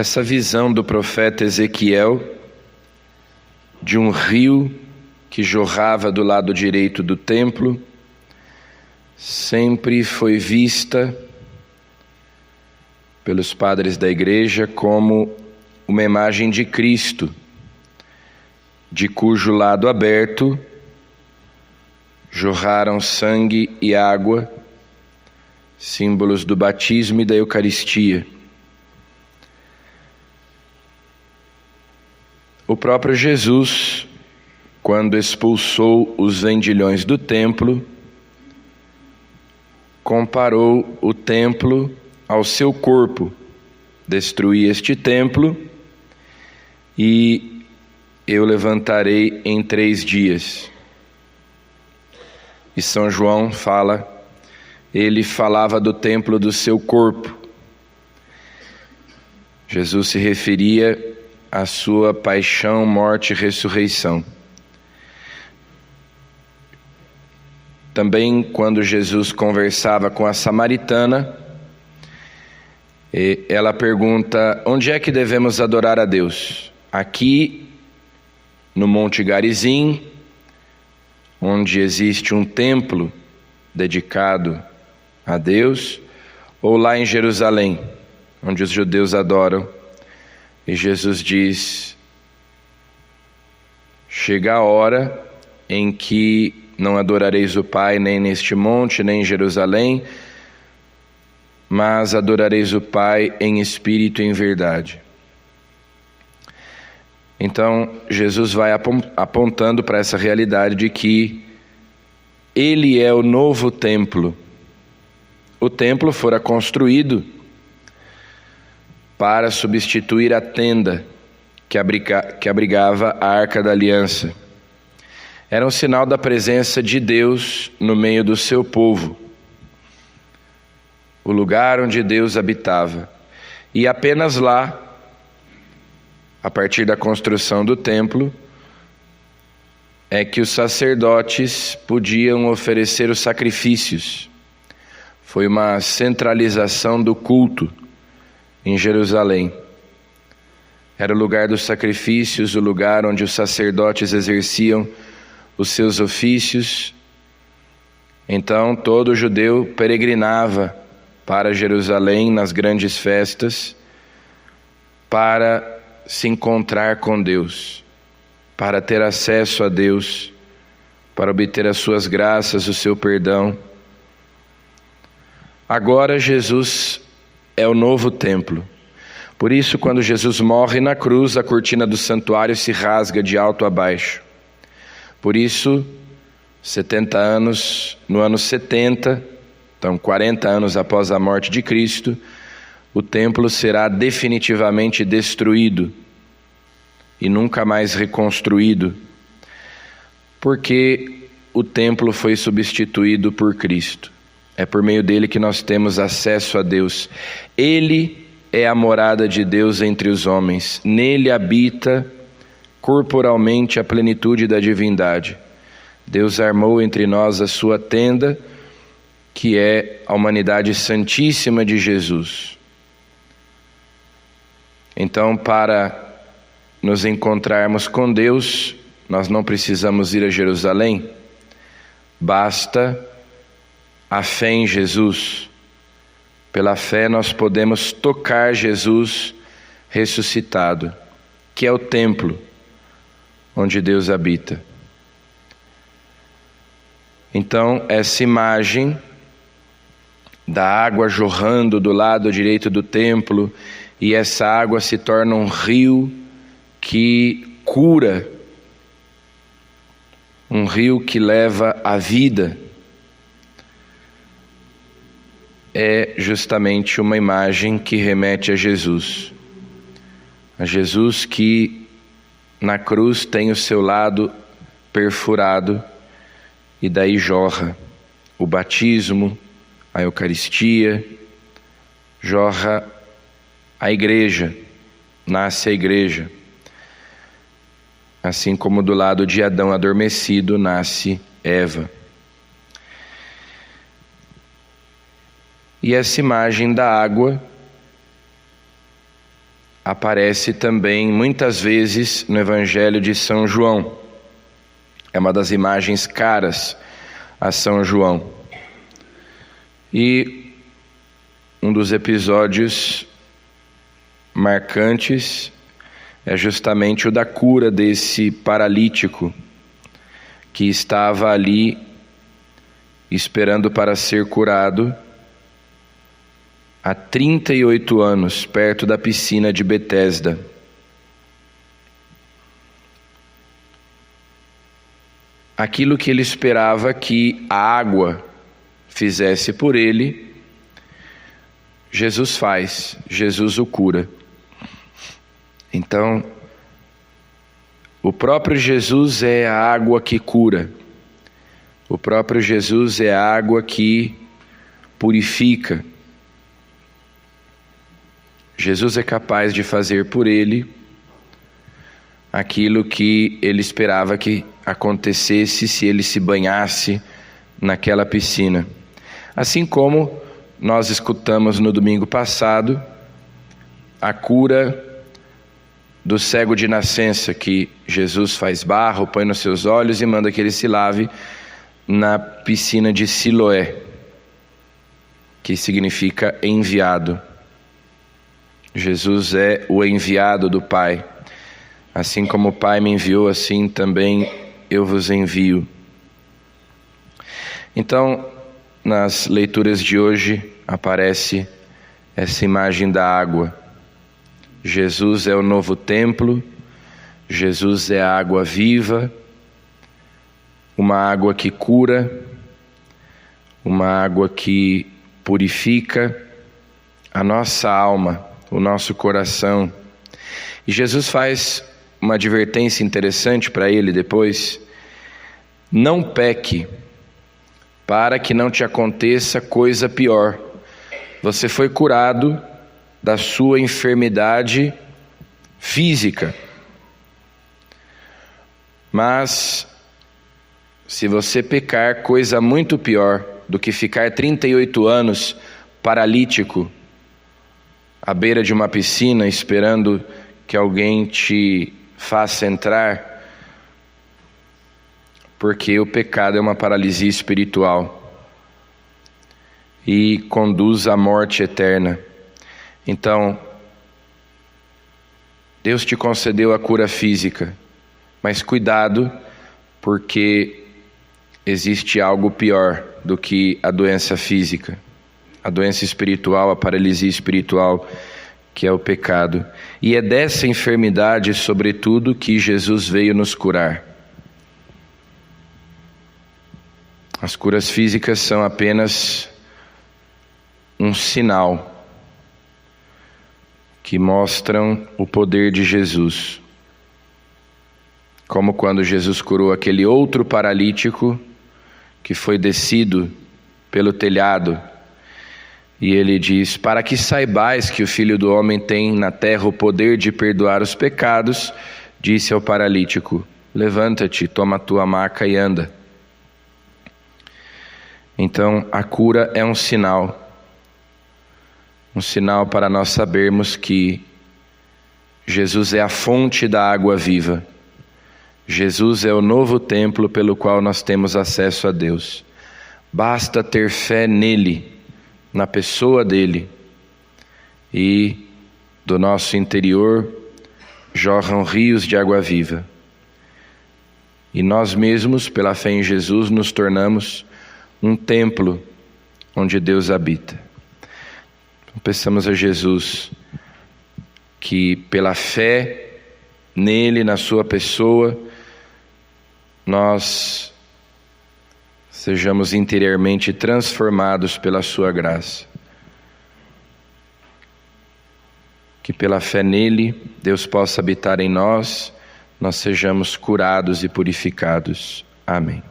essa visão do profeta Ezequiel de um rio que jorrava do lado direito do templo sempre foi vista pelos padres da igreja como uma imagem de Cristo, de cujo lado aberto jorraram sangue e água, símbolos do batismo e da Eucaristia. O próprio Jesus, quando expulsou os vendilhões do templo, comparou o templo ao seu corpo. Destruí este templo e eu levantarei em 3 dias. E São João ele falava do templo do seu corpo. Jesus se referia à sua paixão, morte e ressurreição. Também quando Jesus conversava com a samaritana, ela pergunta: onde é que devemos adorar a Deus? Aqui no Monte Garizim, onde existe um templo dedicado a Deus, ou lá em Jerusalém, onde os judeus adoram? E Jesus diz: chega a hora em que não adorareis o Pai nem neste monte, nem em Jerusalém, mas adorareis o Pai em espírito e em verdade. Então, Jesus vai apontando para essa realidade de que Ele é o novo templo. O templo fora construído para substituir a tenda que abrigava a Arca da Aliança. Era um sinal da presença de Deus no meio do seu povo, o lugar onde Deus habitava. E apenas lá, a partir da construção do templo, é que os sacerdotes podiam oferecer os sacrifícios. Foi uma centralização do culto em Jerusalém. Era o lugar dos sacrifícios, o lugar onde os sacerdotes exerciam os seus ofícios. Então todo judeu peregrinava para Jerusalém nas grandes festas para se encontrar com Deus, para ter acesso a Deus, para obter as suas graças, o seu perdão. Agora Jesus é o novo templo. Por isso, quando Jesus morre na cruz, a cortina do santuário se rasga de alto a baixo. Por isso, 70 anos, no ano 70, então 40 anos após a morte de Cristo, o templo será definitivamente destruído e nunca mais reconstruído, porque o templo foi substituído por Cristo. É por meio dele que nós temos acesso a Deus. Ele é a morada de Deus entre os homens. Nele habita corporalmente a plenitude da divindade. Deus armou entre nós a sua tenda, que é a humanidade santíssima de Jesus. Então, para nos encontrarmos com Deus, nós não precisamos ir a Jerusalém. Basta a fé em Jesus. Pela fé nós podemos tocar Jesus ressuscitado, que é o templo onde Deus habita. Então, essa imagem da água jorrando do lado direito do templo, e essa água se torna um rio que cura, um rio que leva a vida, é justamente uma imagem que remete a Jesus que na cruz tem o seu lado perfurado e daí jorra o batismo, a Eucaristia, jorra a igreja, nasce a igreja. Assim como do lado de Adão adormecido nasce Eva. E essa imagem da água, aparece também muitas vezes no Evangelho de São João. É uma das imagens caras a São João. E um dos episódios marcantes é justamente o da cura desse paralítico que estava ali esperando para ser curado há 38 anos, perto da piscina de Betesda. Aquilo que ele esperava que a água fizesse por ele, Jesus faz, Jesus o cura. Então, o próprio Jesus é a água que cura. O próprio Jesus é a água que purifica. Jesus é capaz de fazer por ele aquilo que ele esperava que acontecesse se ele se banhasse naquela piscina. Assim como nós escutamos no domingo passado a cura do cego de nascença, que Jesus faz barro, põe nos seus olhos e manda que ele se lave na piscina de Siloé, que significa enviado. Jesus é o enviado do Pai. Assim como o Pai me enviou, assim também eu vos envio. Então, nas leituras de hoje aparece essa imagem da água. Jesus é o novo templo, Jesus é a água viva, uma água que cura, uma água que purifica a nossa alma, o nosso coração. E Jesus faz uma advertência interessante para ele depois: não peque, para que não te aconteça coisa pior. Você foi curado da sua enfermidade física, mas se você pecar, coisa muito pior do que ficar 38 anos paralítico à beira de uma piscina esperando que alguém te faça entrar, porque o pecado é uma paralisia espiritual e conduz à morte eterna. Então, Deus te concedeu a cura física, mas cuidado, porque existe algo pior do que a doença física, a doença espiritual, a paralisia espiritual, que é o pecado. E é dessa enfermidade, sobretudo, que Jesus veio nos curar. As curas físicas são apenas um sinal que mostram o poder de Jesus. Como quando Jesus curou aquele outro paralítico que foi descido pelo telhado, e ele diz: para que saibais que o Filho do Homem tem na terra o poder de perdoar os pecados, disse ao paralítico: levanta-te, toma a tua maca e anda. Então a cura é um sinal para nós sabermos que Jesus é a fonte da água viva. Jesus é o novo templo pelo qual nós temos acesso a Deus. Basta ter fé nele, na pessoa dele, e do nosso interior jorram rios de água viva. E nós mesmos, pela fé em Jesus, nos tornamos um templo onde Deus habita. Então, peçamos a Jesus que, pela fé nele, na sua pessoa, nós sejamos interiormente transformados pela sua graça. Que pela fé nele, Deus possa habitar em nós, nós sejamos curados e purificados. Amém.